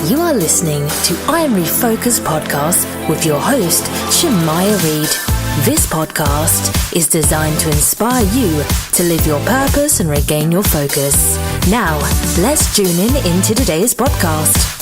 You are listening to I Am Refocused podcast with your host, Shemaya Reed. This podcast is designed to inspire you to live your purpose and regain your focus. Now, let's tune into today's podcast.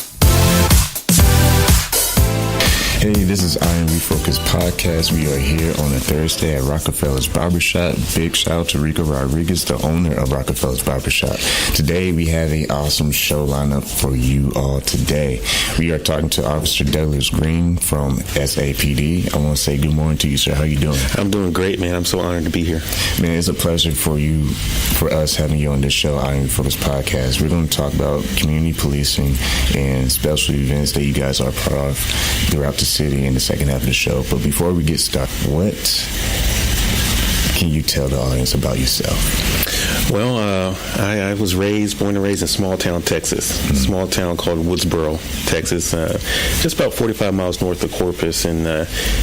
Hey, this is I Am Refocused podcast. We are here on a Thursday at Rockafellas Barbershop. Big shout out to Rico Rodriguez, the owner of Rockafellas Barbershop. Today, we have an awesome show lineup for you all today. We are talking to Officer Doug Greene from SAPD. I want to say good morning to you, sir. How you doing? I'm doing great, man. I'm so honored to be here. Man, it's a pleasure for us having you on this show, I Am Refocused podcast. We're going to talk about community policing and special events that you guys are part of throughout the city in the second half of the show. But before we get started, what can you tell the audience about yourself? Well, I was born and raised in small town, Texas, a small town called Woodsboro, Texas, just about 45 miles north of Corpus. And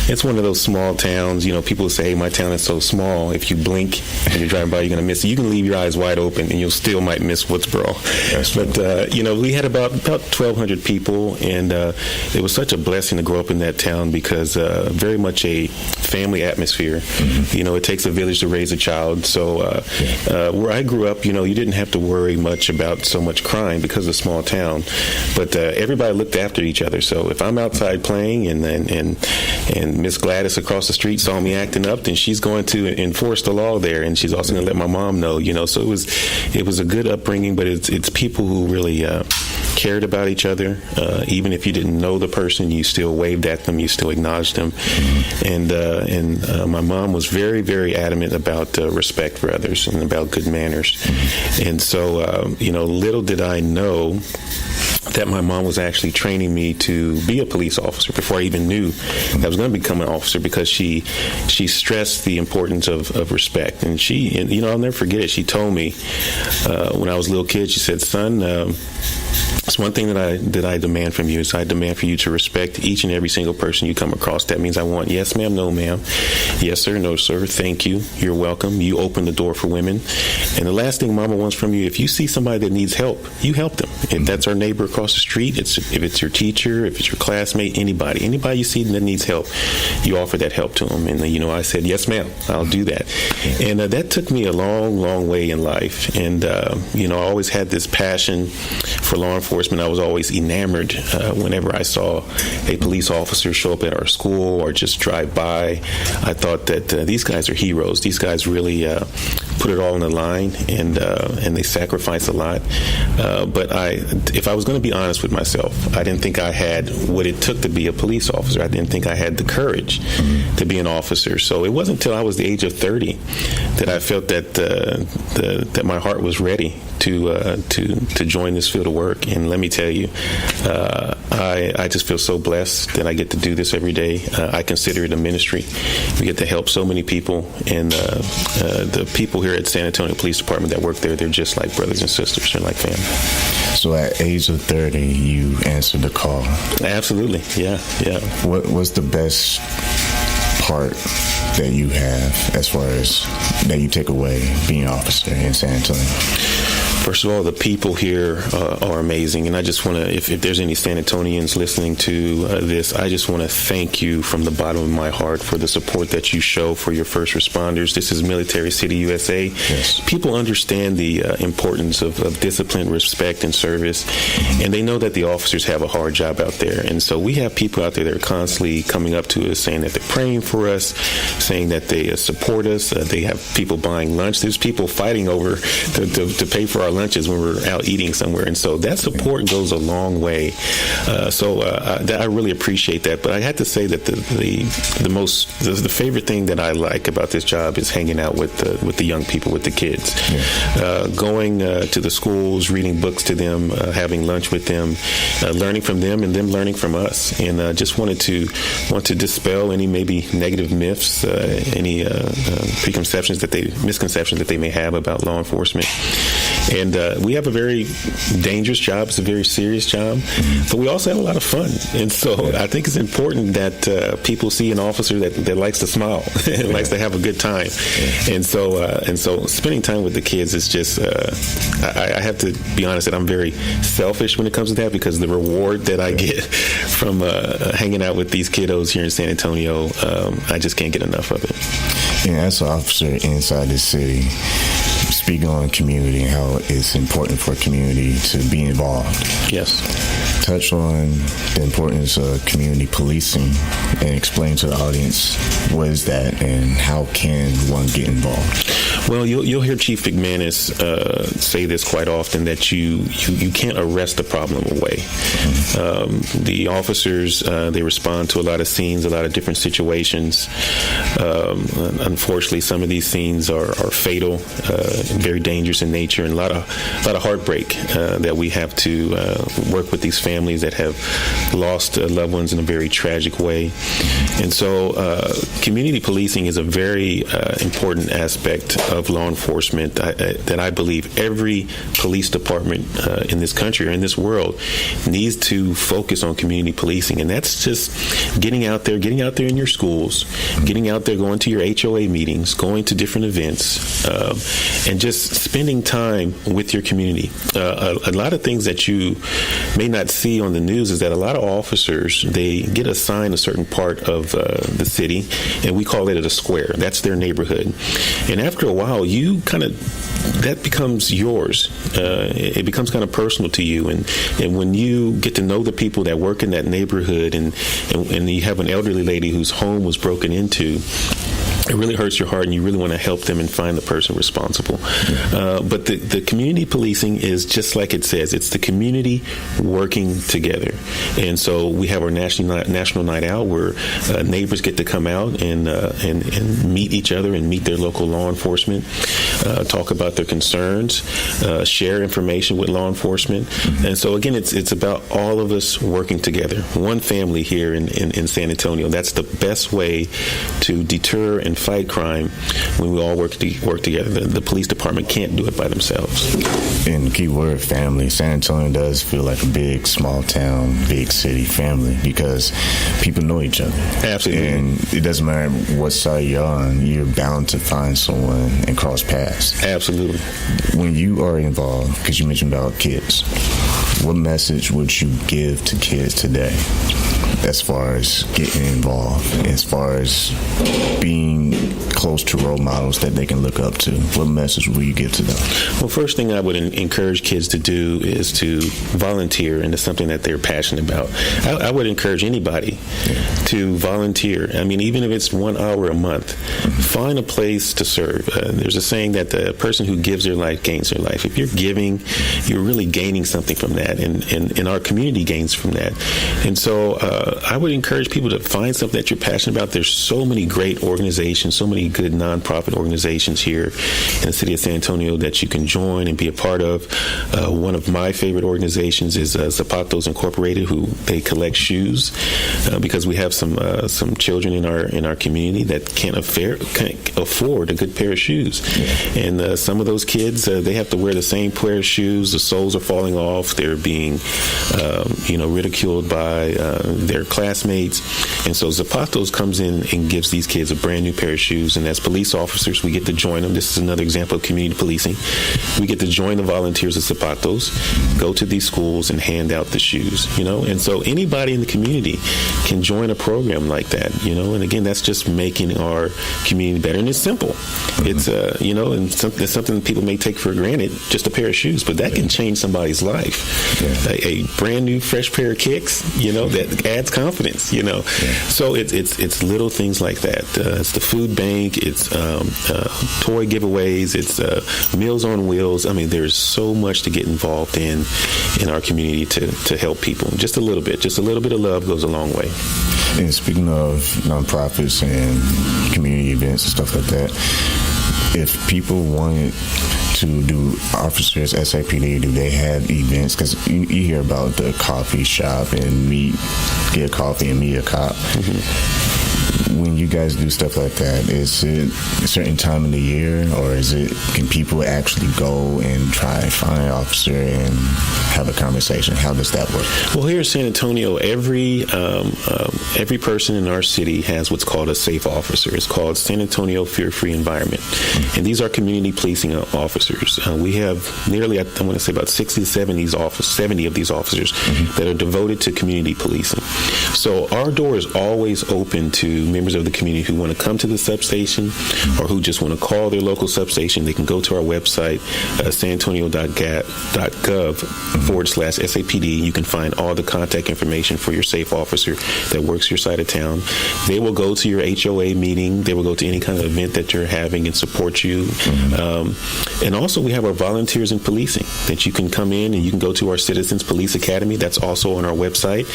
it's one of those small towns, you know, people say, hey, my town is so small. If you blink and you're driving by, you're going to miss it. You can leave your eyes wide open and you'll still might miss Woodsboro. But, you know, we had about 1,200 people, and it was such a blessing to grow up in that town because very much a family atmosphere. Mm-hmm. You know, it takes a village to raise a child. So where I grew up, you know, you didn't have to worry much about so much crime because of a small town, but everybody looked after each other. So if I'm outside playing and Miss Gladys across the street saw me acting up, then she's going to enforce the law there, and she's also going to let my mom know, you know. So it was a good upbringing, but it's people who really cared about each other. Even if you didn't know the person, you still waved at them, you still acknowledged them. Mm-hmm. And my mom was very, very adamant about respect for others and about good manners. Mm-hmm. And so, you know, little did I know that my mom was actually training me to be a police officer before I even knew that I was going to become an officer, because she stressed the importance of respect. And you know, I'll never forget it. She told me when I was a little kid, she said, son, it's one thing that I demand from you is I demand for you to respect each and every single person you come across. That means I want yes, ma'am, no, ma'am, yes, sir, no, sir, thank you, you're welcome. You open the door for women. And the last thing Mama wants from you, if you see somebody that needs help, you help them. If that's our neighbor across the street, if it's your teacher, if it's your classmate, anybody you see that needs help, you offer that help to them. And, you know, I said, yes, ma'am, I'll do that. And that took me a long, long way in life. And, you know, I always had this passion for law enforcement. I was always enamored whenever I saw a police officer show up at our school or just drive by. I thought that these guys are heroes. These guys really put it all on the line, and they sacrifice a lot. But if I was going to be honest with myself, I didn't think I had what it took to be a police officer. I didn't think I had the courage to be an officer. So it wasn't until I was the age of 30 that I felt that that my heart was ready to join this field of work. And let me tell you, I just feel so blessed that I get to do this every day. I consider it a ministry. We get to help so many people, and the people here at San Antonio Police Department that work there, they're just like brothers and sisters. They're like family. So at age of 30, you answered the call. Absolutely, yeah. What was the best part that you have as far as that you take away being an officer in San Antonio? First of all, the people here are amazing, and I just want to, if there's any San Antonians listening to this, I just want to thank you from the bottom of my heart for the support that you show for your first responders. This is Military City, USA. Yes. People understand the importance of discipline, respect, and service, and they know that the officers have a hard job out there. And so we have people out there that are constantly coming up to us saying that they're praying for us, saying that they support us. They have people buying lunch. There's people fighting over to pay for our lunches when we're out eating somewhere, and so that support goes a long way. So I really appreciate that. But I had to say that the favorite thing that I like about this job is hanging out with the young people, with the kids, going to the schools, reading books to them, having lunch with them, learning from them, and them learning from us. And just want to dispel any maybe negative myths, any misconceptions that they may have about law enforcement. And we have a very dangerous job. It's a very serious job, but we also have a lot of fun. And so I think it's important that people see an officer that likes to smile and likes to have a good time. And so spending time with the kids is just, I have to be honest that I'm very selfish when it comes to that, because the reward that I get from hanging out with these kiddos here in San Antonio, I just can't get enough of it. And as an officer inside the city, speaking on community and how it's important for community to be involved. Yes. Touch on the importance of community policing and explain to the audience what is that and how can one get involved. Well, you'll hear Chief McManus say this quite often, that you can't arrest the problem away. The officers, they respond to a lot of scenes, a lot of different situations. Unfortunately, some of these scenes are fatal, very dangerous in nature, and a lot of heartbreak that we have to work with these families that have lost loved ones in a very tragic way. And so community policing is a very important aspect of law enforcement that I believe every police department in this country or in this world needs to focus on community policing. And that's just getting out there in your schools, getting out there, going to your HOA meetings, going to different events, and just spending time with your community. A lot of things that you may not see on the news is that a lot of officers, they get assigned a certain part of the city, and we call it a square. That's their neighborhood. And after a while, that becomes yours. It becomes kind of personal to you. And when you get to know the people that work in that neighborhood, and you have an elderly lady whose home was broken into, it really hurts your heart, and you really want to help them and find the person responsible. But the community policing is just like it says. It's the community working together. And so we have our national night out where neighbors get to come out and meet each other and meet their local law enforcement, talk about their concerns, share information with law enforcement. And so, again, it's about all of us working together. One family here in San Antonio. That's the best way to deter and fight crime, when we all work together. The police department can't do it by themselves. And the key word, family. San Antonio does feel like a big, small town, big city family, because people know each other. Absolutely. And it doesn't matter what side you're on, you're bound to find someone and cross paths. Absolutely. When you are involved, because you mentioned about kids, what message would you give to kids today as far as getting involved, as far as being close to role models that they can look up to? What message will you give to them? Well, first thing I would encourage kids to do is to volunteer into something that they're passionate about. I would encourage anybody to volunteer. I mean, even if it's 1 hour a month, find a place to serve. There's a saying that the person who gives their life gains their life. If you're giving, you're really gaining something from that, and our community gains from that. And so I would encourage people to find something that you're passionate about. There's so many great organizations, so many good nonprofit organizations here in the city of San Antonio that you can join and be a part of. One of my favorite organizations is Zapatos Incorporated, who they collect shoes because we have some children in our community that can't afford a good pair of shoes. Yeah. And some of those kids, they have to wear the same pair of shoes. The soles are falling off. They're being ridiculed by their classmates. And so Zapatos comes in and gives these kids a brand new pair of shoes. And as police officers, we get to join them. This is another example of community policing. We get to join the volunteers of Zapatos, go to these schools and hand out the shoes, And so anybody in the community can join a program like that, And again, that's just making our community better. And it's simple. It's, it's something people may take for granted, just a pair of shoes, but that can change somebody's life. Yeah. A brand new, fresh pair of kicks, that adds confidence, Yeah. So it's little things like that. It's the food bank. It's toy giveaways. It's Meals on Wheels. I mean, there's so much to get involved in our community to help people. Just a little bit of love goes a long way. And speaking of nonprofits and community events and stuff like that, if people wanted to do officers SAPD, do they have events? Because you hear about the coffee shop and get a coffee and meet a cop. Mm-hmm. when you guys do stuff like that, is it a certain time of the year, or can people actually go and try and find an officer and have a conversation? How does that work? Well, here in San Antonio, every person in our city has what's called a safe officer. It's called San Antonio Fear-Free Environment. And these are community policing officers. We have nearly, I want to say about 60 to 70 of these officers that are devoted to community policing. So our door is always open to members of the community who want to come to the substation or who just want to call their local substation. They can go to our website, sanantonio.gov/SAPD. You can find all the contact information for your safe officer that works your side of town. They will go to your HOA meeting. They will go to any kind of event that you're having and support you. And also we have our volunteers in policing that you can come in and you can go to our Citizens Police Academy. That's also on our website.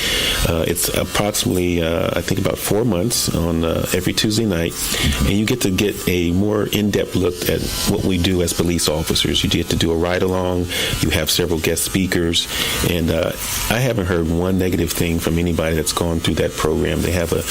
It's approximately, I think, about 4 months on every Tuesday night. And you get to get a more in-depth look at what we do as police officers. You get to do a ride-along. You have several guest speakers. And I haven't heard one negative thing from anybody that's gone through that program. They have a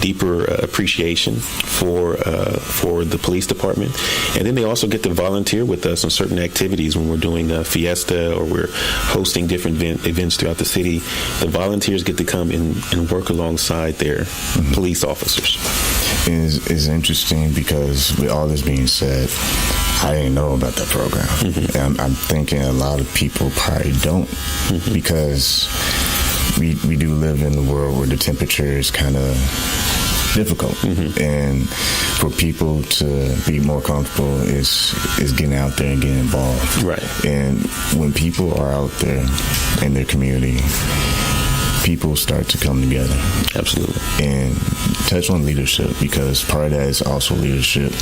deeper appreciation for the police department. And then they also get to volunteer with us on certain activities when we're doing a fiesta or we're hosting different events throughout the city. The volunteers get to come and work alongside their police officers. It's interesting because with all this being said, I didn't know about that program. And I'm thinking a lot of people probably don't because we do live in a world where the temperature is kind of difficult, and for people to be more comfortable is getting out there and getting involved. Right. And when people are out there in their community, people start to come together. Absolutely. And touch on leadership, because part of that is also leadership.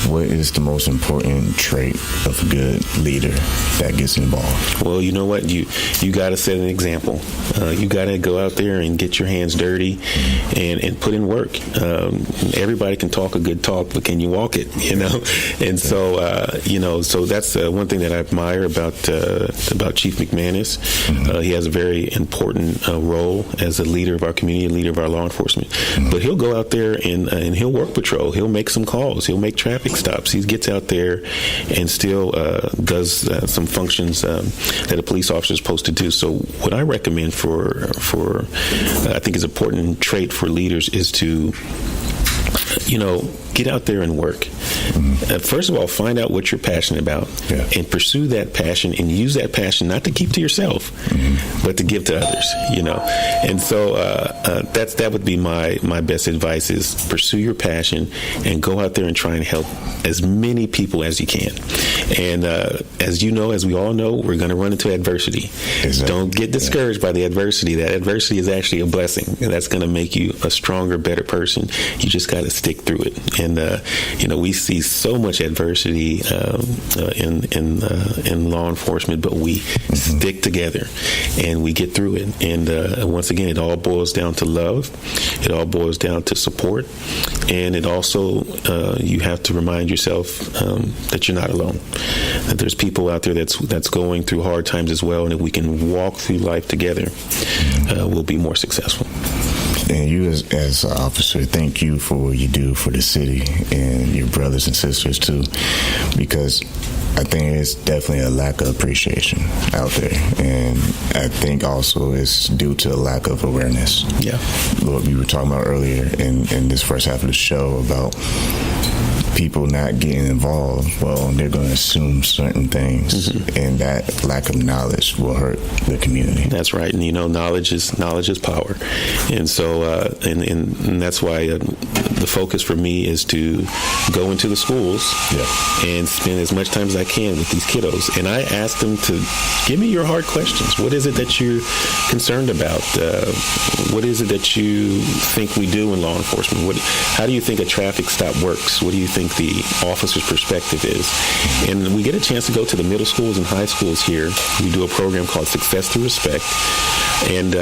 What is the most important trait of a good leader that gets involved? Well, you know what? You got to set an example. You got to go out there and get your hands dirty and put in work. Everybody can talk a good talk, but can you walk it? And so so that's one thing that I admire about Chief McManus. He has a very important role as a leader of our community, a leader of our law enforcement. But he'll go out there and he'll work patrol. He'll make some calls. He'll make traffic stops. He gets out there and still does some functions that a police officer is supposed to do. So what I recommend for I think is an important trait for leaders is to get out there and work. First of all, find out what you're passionate about and pursue that passion and use that passion not to keep to yourself, but to give to others, And so that would be my best advice is pursue your passion and go out there and try and help as many people as you can. And as we all know, we're going to run into adversity. Exactly. Don't get discouraged by the adversity. That adversity is actually a blessing, and that's going to make you a stronger, better person. You just got to stick through it. And we see so much adversity in law enforcement, but we stick together and we get through it. And once again, it all boils down to love. It all boils down to support, and it also you have to remind yourself that you're not alone. That there's people out there that's going through hard times as well, and if we can walk through life together, we'll be more successful. And you as an officer, thank you for what you do for the city and your brothers and sisters too, because I think it's definitely a lack of appreciation out there, and I think also it's due to a lack of awareness. Yeah, what we were talking about earlier in this first half of the show about people not getting involved. Well, they're going to assume certain things, and that lack of knowledge will hurt the community. That's right, and knowledge is power, and so and that's why the focus for me is to go into the schools and spend as much time as I can with these kiddos, and I ask them to give me your hard questions. What is it that you're concerned about? What is it that you think we do in law enforcement? How do you think a traffic stop works? What do you think the officer's perspective is? And we get a chance to go to the middle schools and high schools here. We do a program called Success Through Respect. And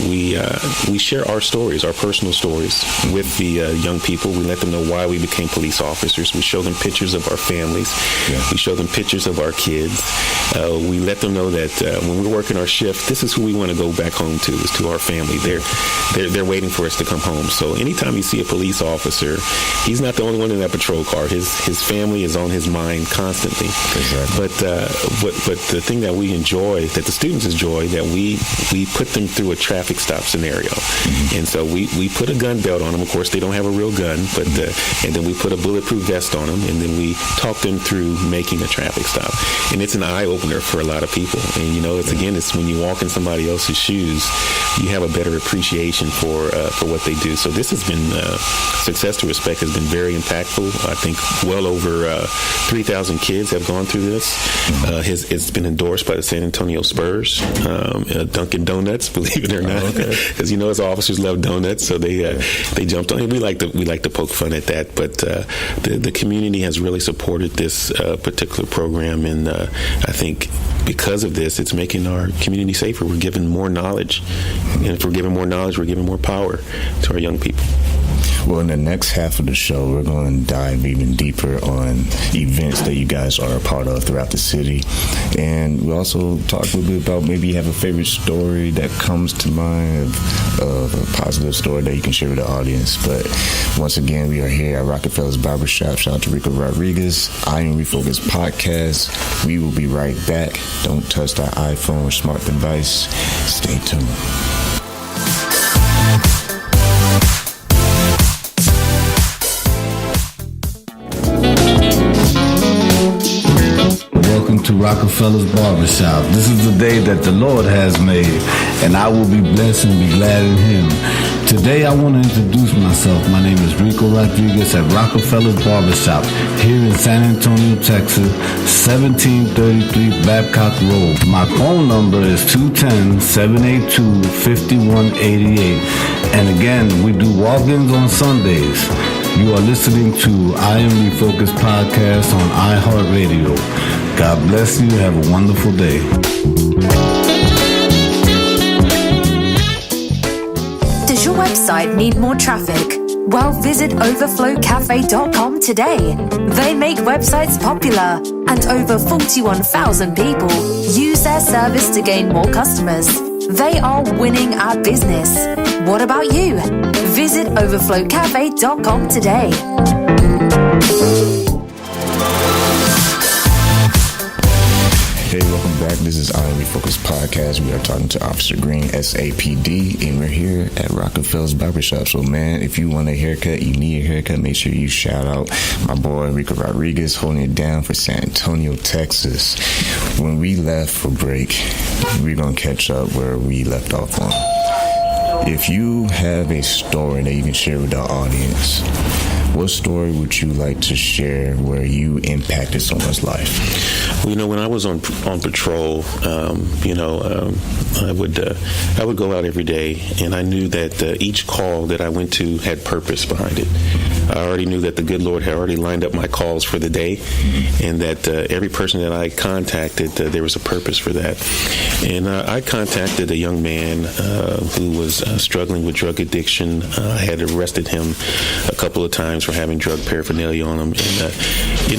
we share our stories, our personal stories, with the young people. We let them know why we became police officers. We show them pictures of our families. Yeah. We show them pictures of our kids. We let them know that when we're working our shift, this is who we want to go back home to, is to our family. They're waiting for us to come home. So anytime you see a police officer, he's not the only one in that patrol car. His family is on his mind constantly. Exactly. But the thing that we enjoy, that the students enjoy, that we put them through a traffic stop scenario. Mm-hmm. And so we put a gun belt on them. Of course, they don't have a real gun, but and then we put a bulletproof vest on them, and then we talk them through making a traffic stop. And it's an eye-opener for a lot of people. And, it's when you walk in somebody else's shoes, you have a better appreciation for what they do. So this has been, Success to Respect has been very impactful. I think well over 3,000 kids have gone through this. It's been endorsed by the San Antonio Spurs, Dunkin' Donuts, believe it or not, because as officers love donuts, so they jumped on it. We like to poke fun at that, but the community has really supported this particular program, and I think because of this, it's making our community safer. We're giving more knowledge, and if we're giving more knowledge, we're giving more power to our young people. Well, in the next half of the show, we're going to dive even deeper on events that you guys are a part of throughout the city. And we also talk a little bit about maybe you have a favorite story that comes to mind of a positive story that you can share with the audience. But once again, we are here at Rockafellas Barbershop. Shout out to Rico Rodriguez. I Am Refocused Podcast. We will be right back. Don't touch that iPhone or smart device. Stay tuned. To Rockafellas Barbershop. This is the day that the Lord has made, and I will be blessed and be glad in Him. Today I want to introduce myself. My name is Rico Rodriguez at Rockafellas Barbershop here in San Antonio, Texas, 1733 Babcock Rd. My phone number is 210-782-5188. And again, we do walk-ins on Sundays. You are listening to I Am Refocused Podcast on iHeartradio. God bless you. Have a wonderful day. Does your website need more traffic? Well, visit overflowcafe.com today. They make websites popular, and over 41,000 people use their service to gain more customers. They are winning our business. What about you? Visit overflowcafe.com today. Hey, welcome back. This is I Am Refocused Podcast. We are talking to Officer Greene, SAPD, and we're here at Rockafellas Barbershop. So, man, if you want a haircut, you need a haircut, make sure you shout out my boy Rico Rodriguez, holding it down for San Antonio, Texas. When we left for break, we're going to catch up where we left off on. If you have a story that you can share with the audience, what story would you like to share where you impacted someone's life? Well, when I was on patrol, I would go out every day, and I knew that each call that I went to had purpose behind it. I already knew that the good Lord had already lined up my calls for the day, and that every person that I contacted, there was a purpose for that. And I contacted a young man who was struggling with drug addiction. I had arrested him a couple of times for having drug paraphernalia on him. And,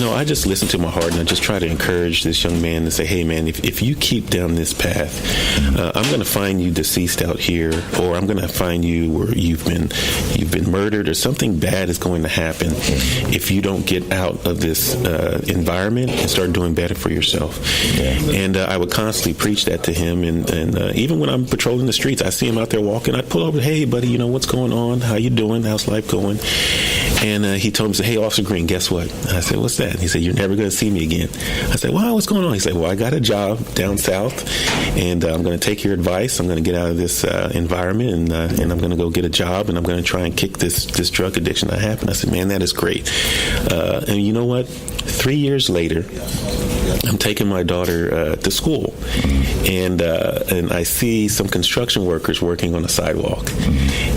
I just listened to my heart, and I just try to encourage this young man to say, hey, man, if you keep down this path, I'm going to find you deceased out here, or I'm going to find you where you've been murdered, or something bad is going to happen if you don't get out of this environment and start doing better for yourself. And I would constantly preach that to him, and even when I'm patrolling the streets, I see him out there walking, I'd pull over, hey, buddy, what's going on? How you doing? How's life going? And he told me, hey, Officer Greene, guess what? And I said, what's that? And he said, you're never going to see me again. I said, well, what's going on? He said, well, I got a job down south, and I'm going to take your advice. I'm going to get out of this environment, and I'm going to go get a job, and I'm going to try and kick this drug addiction I have. And I said, man, that is great. And you know what? 3 years later, I'm taking my daughter to school, and I see some construction workers working on a sidewalk,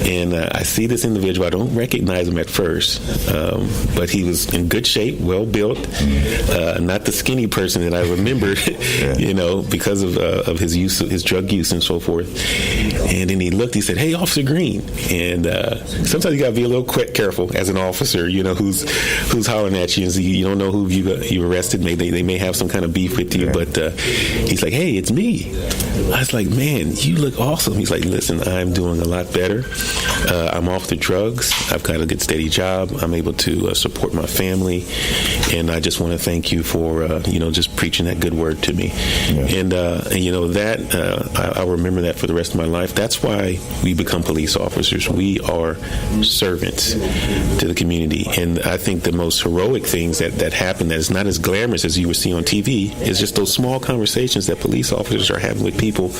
and I see this individual. I don't recognize him at first, years, but he was in good shape, well built, not the skinny person that I remember, because of his drug use and so forth. And then he looked, he said, "Hey, Officer Greene." And sometimes you got to be a little careful as an officer, who's hollering at you, and you don't know who you arrested. They may have some kind of beef with you, but he's like, "Hey, it's me." I was like, "Man, you look awesome." He's like, "Listen, I'm doing a lot better. I'm off the drugs. I've got a good steady job. I'm able to support my family, and I just want to thank you for just preaching that good word to me." And I'll remember that for the rest of my life. That's why we become police officers. We are servants to the community, and I think the most heroic things that happen that is not as glamorous as you would see on TV is just those small conversations that police officers are having with people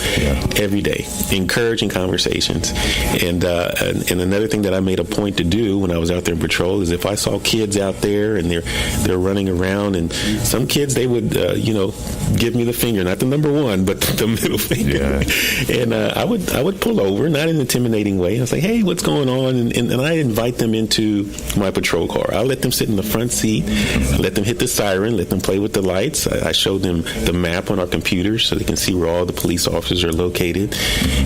every day, encouraging conversations. And another thing that I made a point to do when I was out there in patrol is if I saw kids out there and they're running around, and some kids, they would give me the finger, not the number one, but the middle finger. And I would pull over, not in an intimidating way. I was like, "Hey, what's going on?" And I invite them into my patrol car. I let them sit in the front seat, let them hit the siren, let them play with the lights. I showed them the map on our computers so they can see where all the police officers are located.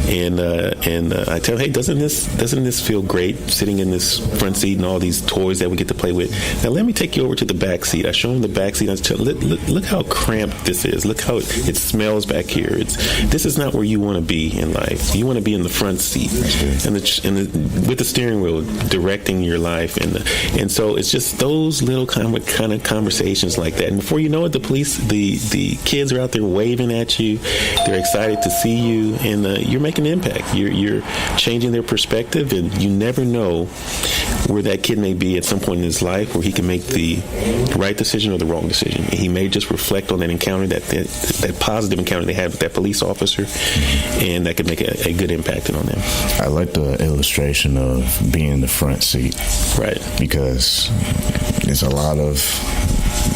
And I tell them, "Hey, doesn't this feel great sitting in this front seat and all these toys that we get to play with? Now let me take you over to the back seat." I show them the back seat. I tell them, look how cramped this is. Look how it smells back here. This is not where you want to be in life. You want to be in the front seat and with the steering wheel directing your life. And so it's just those little kind of conversations like that. And before you know it, the kids are out there waving at you. They're excited to see you, and you're making an impact. You're changing their perspective, and you never know where that kid may be at some point in his life where he can make the right decision or the wrong decision. He may just reflect on that encounter, that positive encounter they had with that police officer, and that could make a good impact on them. I like the illustration of being in the front seat. Right. Because there's a lot of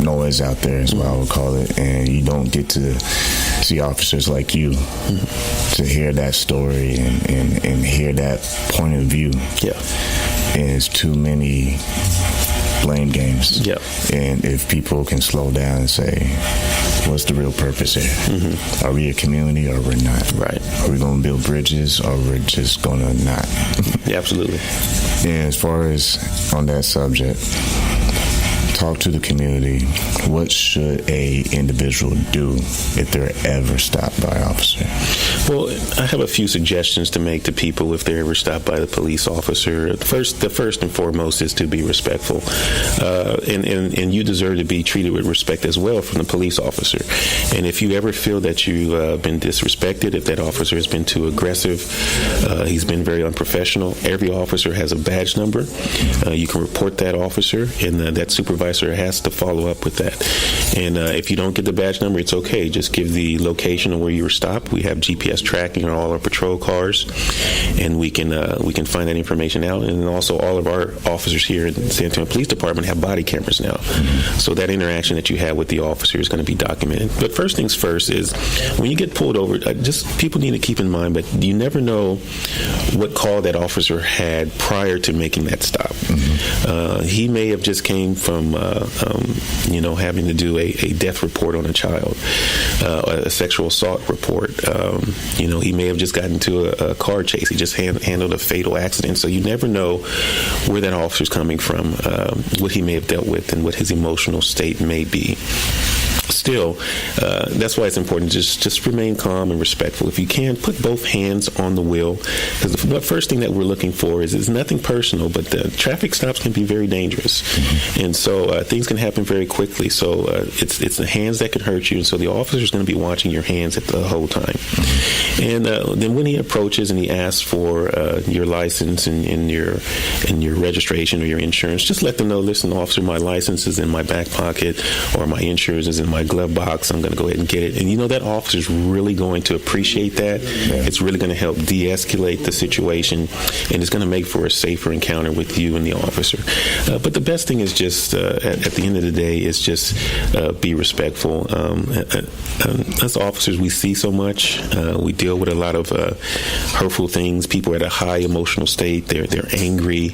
noise out there, is what I would call it, and you don't get to see officers like you to hear that story and hear that point of view. Yeah. And it's too many blame games. Yeah. And if people can slow down and say, what's the real purpose here? Are we a community or we're not? Right. Are we going to build bridges or we're just going to not? Yeah, absolutely. And as far as on that subject, talk to the community. What should a individual do if they're ever stopped by an officer? Well, I have a few suggestions to make to people if they're ever stopped by the police officer. The first and foremost is to be respectful, and you deserve to be treated with respect as well from the police officer. And if you ever feel that you've been disrespected, if that officer has been too aggressive, he's been very unprofessional, every officer has a badge number. You can report that officer, and that supervisor has to follow up with that. And if you don't get the badge number, it's okay. Just give the location of where you were stopped. We have GPS tracking on all our patrol cars, and we can find that information out. And also, all of our officers here in the San Antonio Police Department have body cameras now, so that interaction that you have with the officer is going to be documented. But first things first is when you get pulled over, just people need to keep in mind, but you never know what call that officer had prior to making that stop. He may have just came from having to do a death report on a child, a sexual assault report. He may have just gotten into a car chase. He just handled a fatal accident. So you never know where that officer's coming from, what he may have dealt with, and what his emotional state may be. Still, that's why it's important to just remain calm and respectful. If you can, put both hands on the wheel, because the first thing that we're looking for is nothing personal, but the traffic stops can be very dangerous, and so things can happen very quickly. So it's the hands that can hurt you, and so the officer is going to be watching your hands at the whole time. And then when he approaches and he asks for your license and your registration or your insurance, just let them know, listen, officer, my license is in my back pocket, or my insurance is in my glove box. I'm going to go ahead and get it. And that officer's really going to appreciate that. Yeah. It's really going to help de-escalate the situation, and it's going to make for a safer encounter with you and the officer. But the best thing is just, at the end of the day, is just be respectful. As officers, we see so much. We deal with a lot of hurtful things. People are at a high emotional state. They're angry,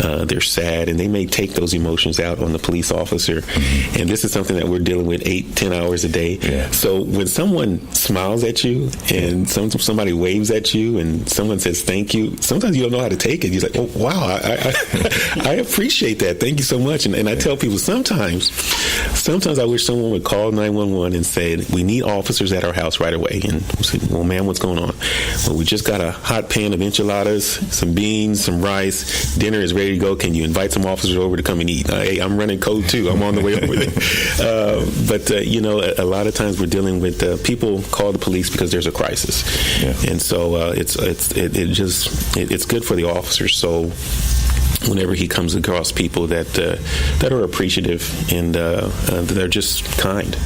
they're sad, and they may take those emotions out on the police officer. Mm-hmm. And this is something that we're dealing with 8-10 hours a day. Yeah. So when someone smiles at you and somebody waves at you and someone says thank you, sometimes you don't know how to take it. You're like, oh wow, I appreciate that. Thank you so much. And I tell people sometimes I wish someone would call 911 and say, we need officers at our house right away. And we say, well, ma'am, what's going on? Well, we just got a hot pan of enchiladas, some beans, some rice. Dinner is ready to go. Can you invite some officers over to come and eat? Hey, I'm running code too. I'm on the way over there. But a lot of times we're dealing with people call the police because there's a crisis. Yeah. And so it's good for the officers. So whenever he comes across people that are appreciative and they're just kind.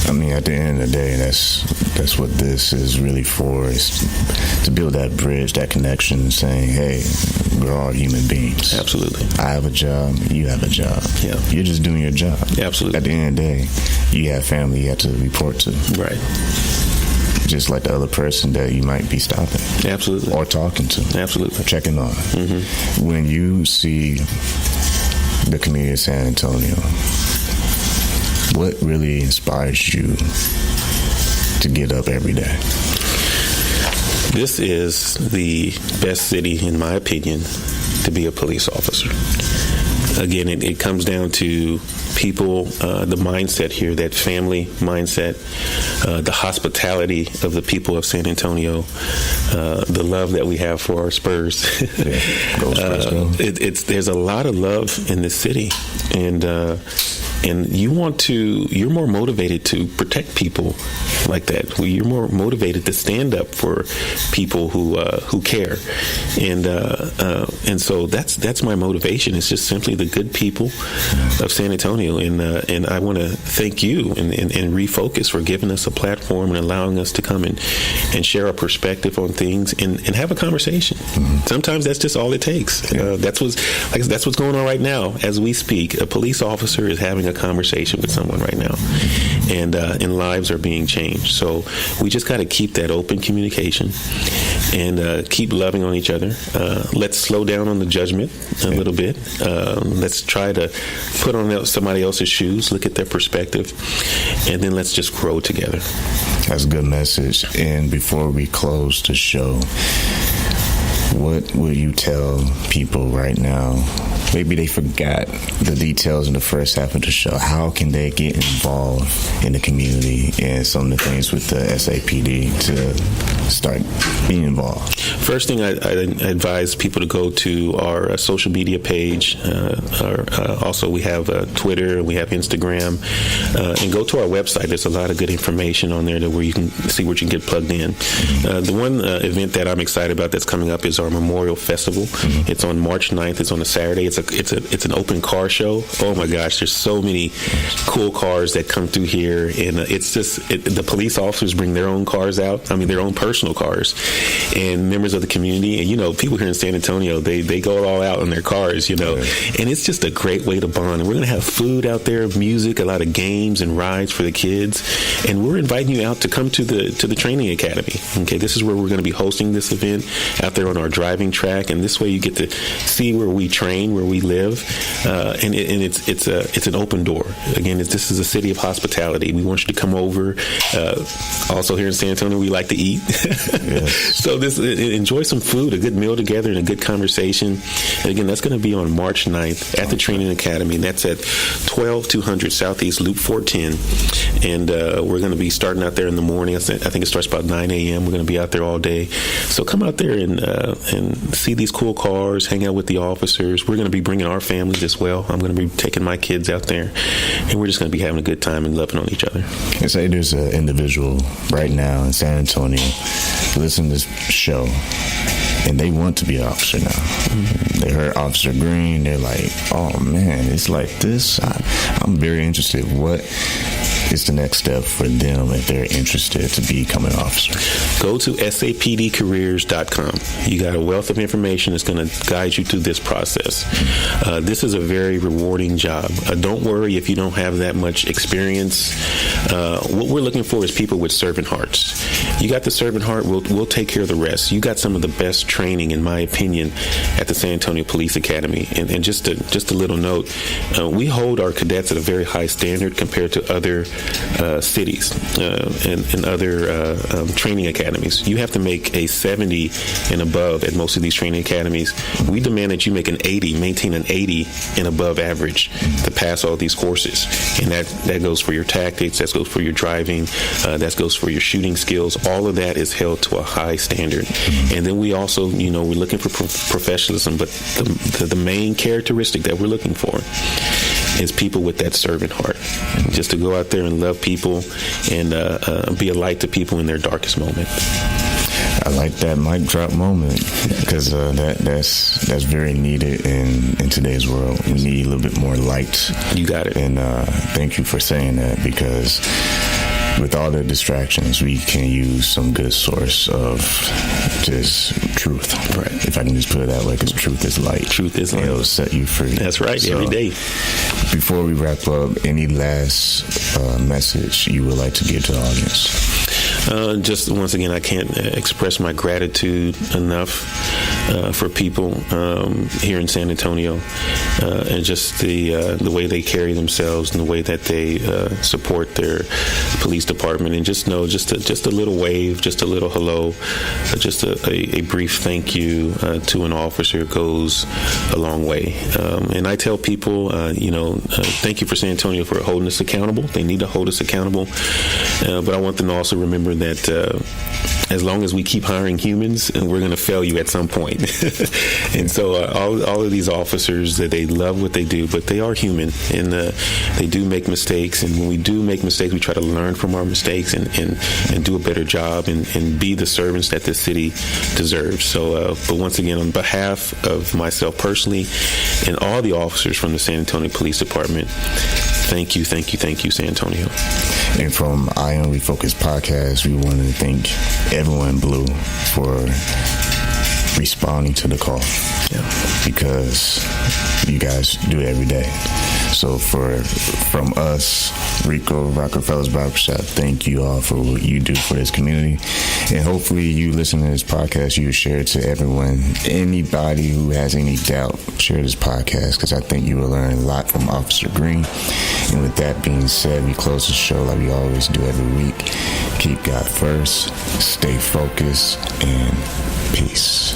I mean, at the end of the day, that's what this is really for, is to build that bridge, that connection, saying, hey, we're all human beings. Absolutely. I have a job, you have a job. Yeah. You're just doing your job. Absolutely. At the end of the day, you have family you have to report to. Right. Just like the other person that you might be stopping. Absolutely. Or talking to. Absolutely. Or checking on. Mm-hmm. When you see the community of San Antonio, what really inspires you to get up every day? This is the best city, in my opinion, to be a police officer. Again, it comes down to people, the mindset here, that family mindset, the hospitality of the people of San Antonio, the love that we have for our Spurs. Go Spurs, go. There's a lot of love in this city, and you're more motivated to protect people like that. You're more motivated to stand up for people who care, and so that's my motivation. It's just simply the good people of San Antonio, and I want to thank you and Refocus for giving us a platform and allowing us to come and share our perspective on things and have a conversation. Mm-hmm. Sometimes that's just all it takes. Yeah. That's what's going on right now as we speak. A police officer is having a conversation with someone right now, and lives are being changed. So we just got to keep that open communication and keep loving on each other. Let's slow down on the judgment a little bit. Let's try to put on somebody else's shoes, look at their perspective, and then let's just grow together. That's a good message. And before we close the show, what will you tell people right now? Maybe they forgot the details in the first half of the show. How can they get involved in the community and some of the things with the SAPD to start being involved? First thing, I advise people to go to our social media page. Also, we have Twitter, we have Instagram, and go to our website. There's a lot of good information on there where you can see what you can get plugged in. The one event that I'm excited about that's coming up is our Memorial Festival. Mm-hmm. It's on March 9th. It's on a Saturday. It's an open car show. Oh my gosh, there's so many cool cars that come through here, and the police officers bring their own cars out. I mean, their own personal cars, and members of the community, and people here in San Antonio, they go all out in their cars, and it's just a great way to bond. And we're going to have food out there, music, a lot of games and rides for the kids, and we're inviting you out to come to the training academy. Okay, this is where we're going to be hosting this event out there on our driving track, and this way you get to see where we train, where we live, and it's an open door. Again, this is a city of hospitality. We want you to come over. Also, here in San Antonio, we like to eat. Yes. So enjoy some food, a good meal together, and a good conversation. And again, that's going to be on March 9th at the Training Academy, and that's at 12200 Southeast Loop 410. And we're going to be starting out there in the morning. I think it starts about 9 a.m. We're going to be out there all day. So come out there and see these cool cars, hang out with the officers. We're going to be bringing our families as well. I'm going to be taking my kids out there, and we're just going to be having a good time and loving on each other. And say there's an individual right now in San Antonio listening to this show, and they want to be an officer now. Mm-hmm. They heard Officer Greene. They're like, oh man, it's like this. I'm very interested. What is the next step for them if they're interested to become an officer? Go to SAPDcareers.com. You got a wealth of information that's going to guide you through this process. This is a very rewarding job. Don't worry if you don't have that much experience. What we're looking for is people with servant hearts. You got the servant heart, we'll take care of the rest. You got some of the best training, in my opinion, at the San Antonio Police Academy. And just a little note, we hold our cadets at a very high standard compared to other cities and other training academies. You have to make a 70 and above at most of these training academies. We demand that you make an 80, maintain an 80 and above average to pass all these courses. And that goes for your tactics, that goes for your driving, that goes for your shooting skills. All of that is held to a high standard. And then we also, we're looking for professionalism, but the main characteristic that we're looking for is people with that servant heart, just to go out there and love people and be a light to people in their darkest moment. I like that mic drop moment because that's very needed in today's world. We need a little bit more light. You got it. And thank you for saying that, because with all the distractions, we can use some good source of just truth. Right. If I can just put it that way, because truth is light. Truth is light. It'll set you free. That's right, so, every day. Before we wrap up, any last message you would like to give to the audience? Just once again, I can't express my gratitude enough for people here in San Antonio, and just the way they carry themselves and the way that they support their police department. And just know, just a little wave, just a little hello, just a brief thank you to an officer goes a long way. And I tell people, thank you for San Antonio for holding us accountable. They need to hold us accountable, but I want them to also remember that as long as we keep hiring humans, we're going to fail you at some point. And so all of these officers, that they love what they do, but they are human, and they do make mistakes. And when we do make mistakes, we try to learn from our mistakes and do a better job and be the servants that this city deserves. So, but once again, on behalf of myself personally and all the officers from the San Antonio Police Department, thank you, San Antonio. And from Iron Refocused Podcast, we want to thank everyone in Blue for responding to the call. Yeah. Because you guys do it every day. So from us, Rico, Rockafellas Barbershop, thank you all for what you do for this community. And hopefully you listen to this podcast, you share it to everyone. Anybody who has any doubt, share this podcast, because I think you will learn a lot from Officer Greene. And with that being said, we close the show like we always do every week. Keep God first, stay focused, and peace.